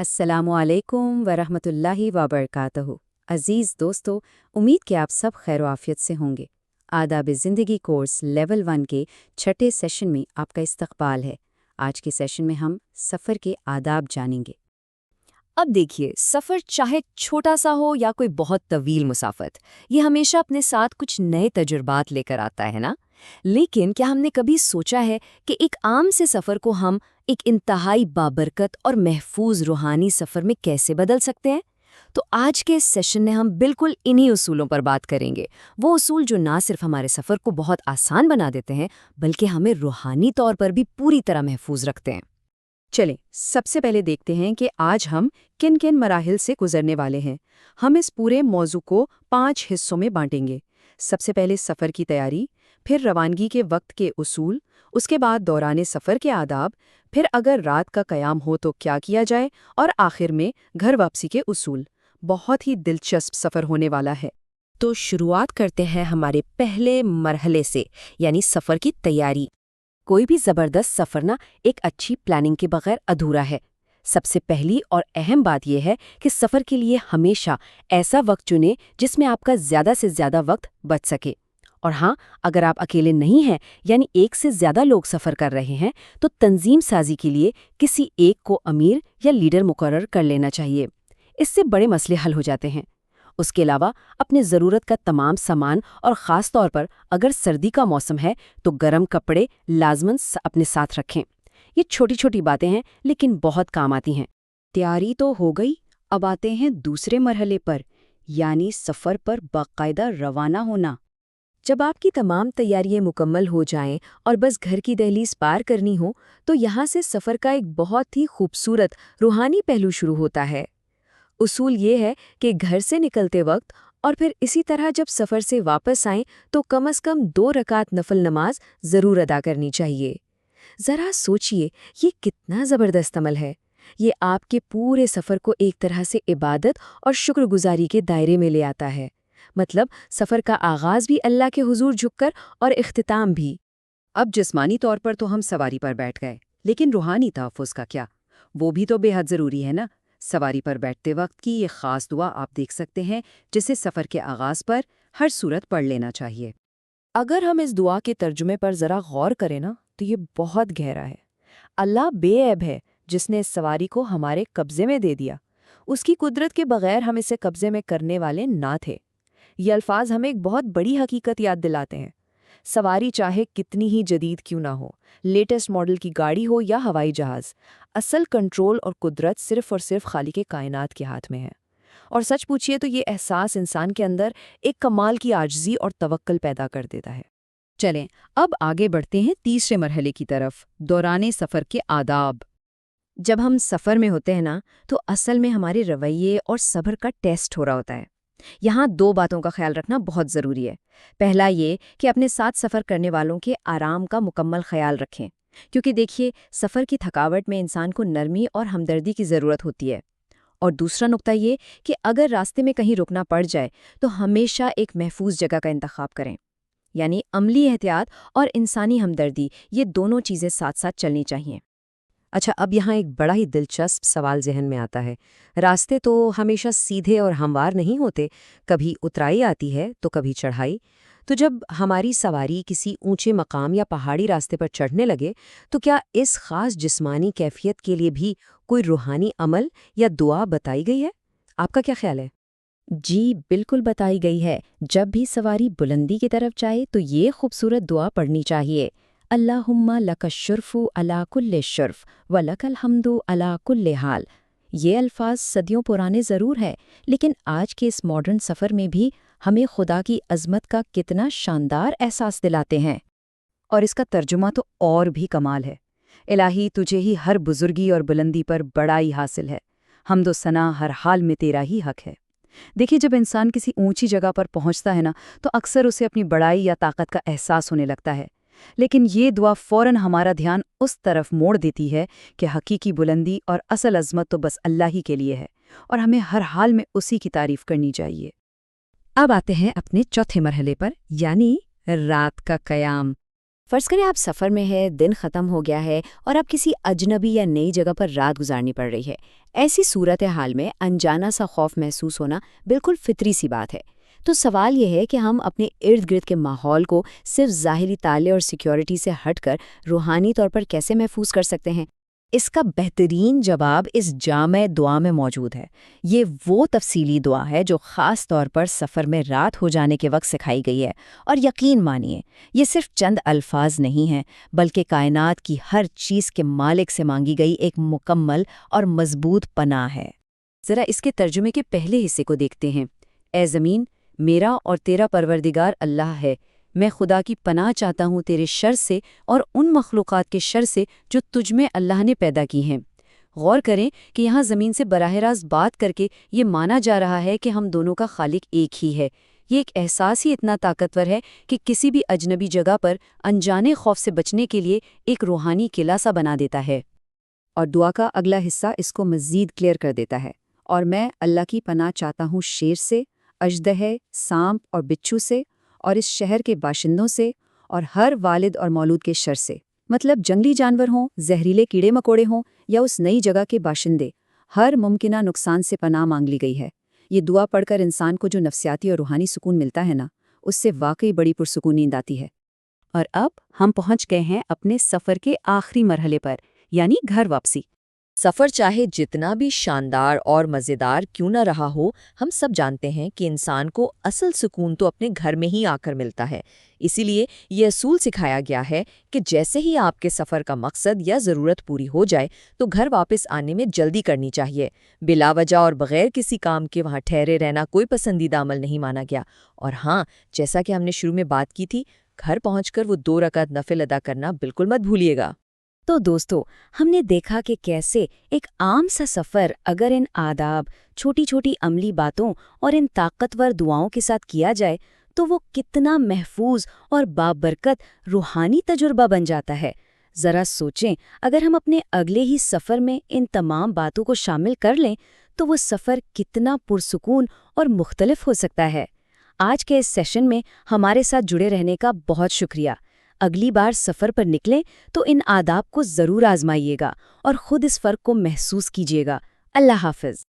अस्सलामु अलैकुम वरहमतुल्लाहि वबरकातुहू। अज़ीज़ दोस्तों, उम्मीद कि आप सब खैर आफियत से होंगे। आदाब ज़िंदगी कोर्स लेवल 1 के छठे सेशन में आपका इस्तकबाल है। आज के सेशन में हम सफ़र के आदाब जानेंगे। अब देखिए, सफ़र चाहे छोटा सा हो या कोई बहुत तवील मुसाफत, ये हमेशा अपने साथ कुछ नए तजुर्बात लेकर आता है ना। लेकिन क्या हमने कभी सोचा है कि एक आम से सफ़र को हम एक इंतहाई बाबरकत और महफूज रूहानी सफ़र में कैसे बदल सकते हैं? तो आज के इस सेशन में हम बिल्कुल इन्हीं उसूलों पर बात करेंगे। वो उसूल जो ना सिर्फ हमारे सफ़र को बहुत आसान बना देते हैं, बल्कि हमें रूहानी तौर पर भी पूरी तरह महफूज रखते हैं। चलें, सबसे पहले देखते हैं कि आज हम किन किन मराहिल से गुजरने वाले हैं। हम इस पूरे मौजू को 5 हिस्सों में बांटेंगे। सबसे पहले सफ़र की तैयारी, फिर रवानगी के वक्त के उसूल, उसके बाद दौराने सफ़र के आदाब, फिर अगर रात का क़याम हो तो क्या किया जाए, और आखिर में घर वापसी के उसूल। बहुत ही दिलचस्प सफ़र होने वाला है। तो शुरुआत करते हैं हमारे पहले मरहले से, यानी सफ़र की तैयारी। कोई भी ज़बरदस्त सफ़र ना एक अच्छी प्लानिंग के बगैर अधूरा है। सबसे पहली और अहम बात यह है कि सफ़र के लिए हमेशा ऐसा वक्त चुनें जिसमें आपका ज़्यादा से ज़्यादा वक्त बच सके। और हाँ, अगर आप अकेले नहीं हैं, यानी एक से ज़्यादा लोग सफ़र कर रहे हैं, तो तंजीम साजी के लिए किसी एक को अमीर या लीडर मुकर्रर कर लेना चाहिए। इससे बड़े मसले हल हो जाते हैं। उसके अलावा अपने ज़रूरत का तमाम सामान, और ख़ास तौर पर अगर सर्दी का मौसम है तो गर्म कपड़े लाजमन अपने साथ रखें। ये छोटी छोटी बातें हैं, लेकिन बहुत काम आती हैं। तैयारी तो हो गई, अब आते हैं दूसरे मरहले पर, यानी सफ़र पर बाकायदा रवाना होना। जब आपकी तमाम तैयारियां मुकम्मल हो जाएं और बस घर की दहलीज पार करनी हो, तो यहाँ से सफ़र का एक बहुत ही खूबसूरत रूहानी पहलू शुरू होता है। उसूल ये है कि घर से निकलते वक्त और फिर इसी तरह जब सफ़र से वापस आएं तो कम से कम 2 रकात नफल नमाज ज़रूर अदा करनी चाहिए। ज़रा सोचिए, ये कितना ज़बरदस्त अमल है। ये आपके पूरे सफ़र को एक तरह से इबादत और शुक्रगुजारी के दायरे में ले आता है। मतलब सफ़र का आगाज़ भी अल्लाह के हुजूर झुककर और इख्तिताम भी। अब जिस्मानी तौर पर तो हम सवारी पर बैठ गए, लेकिन रूहानी तहफ़्फ़ुज़ का क्या? वो भी तो बेहद ज़रूरी है ना। सवारी पर बैठते वक्त की ये ख़ास दुआ आप देख सकते हैं, जिसे सफ़र के आगाज़ पर हर सूरत पढ़ लेना चाहिए। अगर हम इस दुआ के तर्जुमे पर ज़रा गौर करें ना, तो ये बहुत गहरा है। अल्लाह बेऐब है, जिसने इस सवारी को हमारे कब्ज़े में दे दिया। उसकी कुदरत के बगैर हम इसे कब्ज़े में करने वाले ना थे। ये अल्फाज हमें एक बहुत बड़ी हकीकत याद दिलाते हैं। सवारी चाहे कितनी ही जदीद क्यों ना हो, लेटेस्ट मॉडल की गाड़ी हो या हवाई जहाज़, असल कंट्रोल और कुदरत सिर्फ़ और सिर्फ खालिक कायनात के हाथ में है। और सच पूछिए तो ये एहसास इंसान के अंदर एक कमाल की आजिज़ी और तवक्कल पैदा कर देता है। चलें, अब आगे बढ़ते हैं तीसरे मरहले की तरफ, दौराने सफ़र के आदाब। जब हम सफ़र में होते हैं ना, तो असल में हमारे रवैये और सब्र का टेस्ट हो रहा होता है। यहाँ 2 बातों का ख्याल रखना बहुत ज़रूरी है। पहला ये कि अपने साथ सफ़र करने वालों के आराम का मुकम्मल ख्याल रखें, क्योंकि देखिए, सफ़र की थकावट में इंसान को नरमी और हमदर्दी की ज़रूरत होती है। और दूसरा नुक्ता ये कि अगर रास्ते में कहीं रुकना पड़ जाए, तो हमेशा एक महफूज जगह का इंतखाब करें। यानी अमली एहतियात और इंसानी हमदर्दी, ये दोनों चीज़ें साथ साथ चलनी चाहिए। अच्छा, अब यहाँ एक बड़ा ही दिलचस्प सवाल ज़हन में आता है। रास्ते तो हमेशा सीधे और हमवार नहीं होते, कभी उतराई आती है तो कभी चढ़ाई। तो जब हमारी सवारी किसी ऊंचे मकाम या पहाड़ी रास्ते पर चढ़ने लगे, तो क्या इस खास जिस्मानी कैफियत के लिए भी कोई रूहानी अमल या दुआ बताई गई है? आपका क्या ख्याल है? जी, बिल्कुल बताई गई है। जब भी सवारी बुलंदी की तरफ जाए तो ये खूबसूरत दुआ पढ़नी चाहिए। अल्लाहुम्मा लकश्शुर्फ़ु अला कुल्ले शुर्फ़ व लकल हम्दु अला कुल्ले हाल। ये अल्फाज सदियों पुराने ज़रूर है, लेकिन आज के इस मॉडर्न सफ़र में भी हमें खुदा की अज़मत का कितना शानदार एहसास दिलाते हैं। और इसका तर्जुमा तो और भी कमाल है। इलाही, तुझे ही हर बुजुर्गी और बुलंदी पर बड़ाई हासिल है। हम्दो सना हर हाल में तेरा ही हक है। देखिए, जब इंसान किसी ऊंची जगह पर पहुंचता है ना, तो अक्सर उसे अपनी बड़ाई या ताकत का एहसास होने लगता है। लेकिन ये दुआ फ़ौरन हमारा ध्यान उस तरफ मोड़ देती है कि हकीकी बुलंदी और असल अज़मत तो बस अल्लाह ही के लिए है, और हमें हर हाल में उसी की तारीफ़ करनी चाहिए। अब आते हैं अपने चौथे मरहले पर, यानी रात का क़याम। فرض کریں آپ سفر میں ہے، دن ختم ہو گیا ہے اور آپ کسی اجنبی یا نئی جگہ پر رات گزارنی پڑ رہی ہے۔ ایسی صورتحال میں انجانا سا خوف محسوس ہونا بالکل فطری سی بات ہے۔ تو سوال یہ ہے کہ ہم اپنے ارد گرد کے ماحول کو صرف ظاہری تالے اور سیکیورٹی سے ہٹ کر روحانی طور پر کیسے محفوظ کر سکتے ہیں؟ اس کا بہترین جواب اس جامع دعا میں موجود ہے۔ یہ وہ تفصیلی دعا ہے جو خاص طور پر سفر میں رات ہو جانے کے وقت سکھائی گئی ہے، اور یقین مانیے یہ صرف چند الفاظ نہیں ہیں، بلکہ کائنات کی ہر چیز کے مالک سے مانگی گئی ایک مکمل اور مضبوط پناہ ہے۔ ذرا اس کے ترجمے کے پہلے حصے کو دیکھتے ہیں۔ اے زمین، میرا اور تیرا پروردگار اللہ ہے، میں خدا کی پناہ چاہتا ہوں تیرے شر سے اور ان مخلوقات کے شر سے جو تجھ میں اللہ نے پیدا کی ہیں۔ غور کریں کہ یہاں زمین سے براہ راست بات کر کے یہ مانا جا رہا ہے کہ ہم دونوں کا خالق ایک ہی ہے۔ یہ ایک احساس ہی اتنا طاقتور ہے کہ کسی بھی اجنبی جگہ پر انجانے خوف سے بچنے کے لیے ایک روحانی قلعہ سا بنا دیتا ہے۔ اور دعا کا اگلا حصہ اس کو مزید کلیئر کر دیتا ہے۔ اور میں اللہ کی پناہ چاہتا ہوں شیر سے، اژدہے، سانپ اور بچھو سے، اور اس شہر کے باشندوں سے، اور ہر والد اور مولود کے شر سے۔ مطلب جنگلی جانور ہوں، زہریلے کیڑے مکوڑے ہوں یا اس نئی جگہ کے باشندے، ہر ممکنہ نقصان سے پناہ مانگ لی گئی ہے۔ یہ دعا پڑھ کر انسان کو جو نفسیاتی اور روحانی سکون ملتا ہے نا، اس سے واقعی بڑی پرسکون نیند آتی ہے۔ اور اب ہم پہنچ گئے ہیں اپنے سفر کے آخری مرحلے پر، یعنی گھر واپسی۔ سفر چاہے جتنا بھی شاندار اور مزیدار کیوں نہ رہا ہو، ہم سب جانتے ہیں کہ انسان کو اصل سکون تو اپنے گھر میں ہی آ کر ملتا ہے۔ اسی لیے یہ اصول سکھایا گیا ہے کہ جیسے ہی آپ کے سفر کا مقصد یا ضرورت پوری ہو جائے تو گھر واپس آنے میں جلدی کرنی چاہیے۔ بلا وجہ اور بغیر کسی کام کے وہاں ٹھہرے رہنا کوئی پسندیدہ عمل نہیں مانا گیا۔ اور ہاں، جیسا کہ ہم نے شروع میں بات کی تھی، گھر پہنچ کر وہ 2 رکعت نفل ادا کرنا بالکل مت بھولیے گا۔ تو دوستو، ہم نے دیکھا کہ کیسے ایک عام سا سفر اگر ان آداب، چھوٹی چھوٹی عملی باتوں اور ان طاقتور دعاؤں کے ساتھ کیا جائے تو وہ کتنا محفوظ اور بابرکت روحانی تجربہ بن جاتا ہے۔ ذرا سوچیں، اگر ہم اپنے اگلے ہی سفر میں ان تمام باتوں کو شامل کر لیں تو وہ سفر کتنا پرسکون اور مختلف ہو سکتا ہے۔ آج کے اس سیشن میں ہمارے ساتھ جڑے رہنے کا بہت شکریہ۔ اگلی بار سفر پر نکلیں تو ان آداب کو ضرور آزمائیے گا اور خود اس فرق کو محسوس کیجیے گا۔ اللہ حافظ۔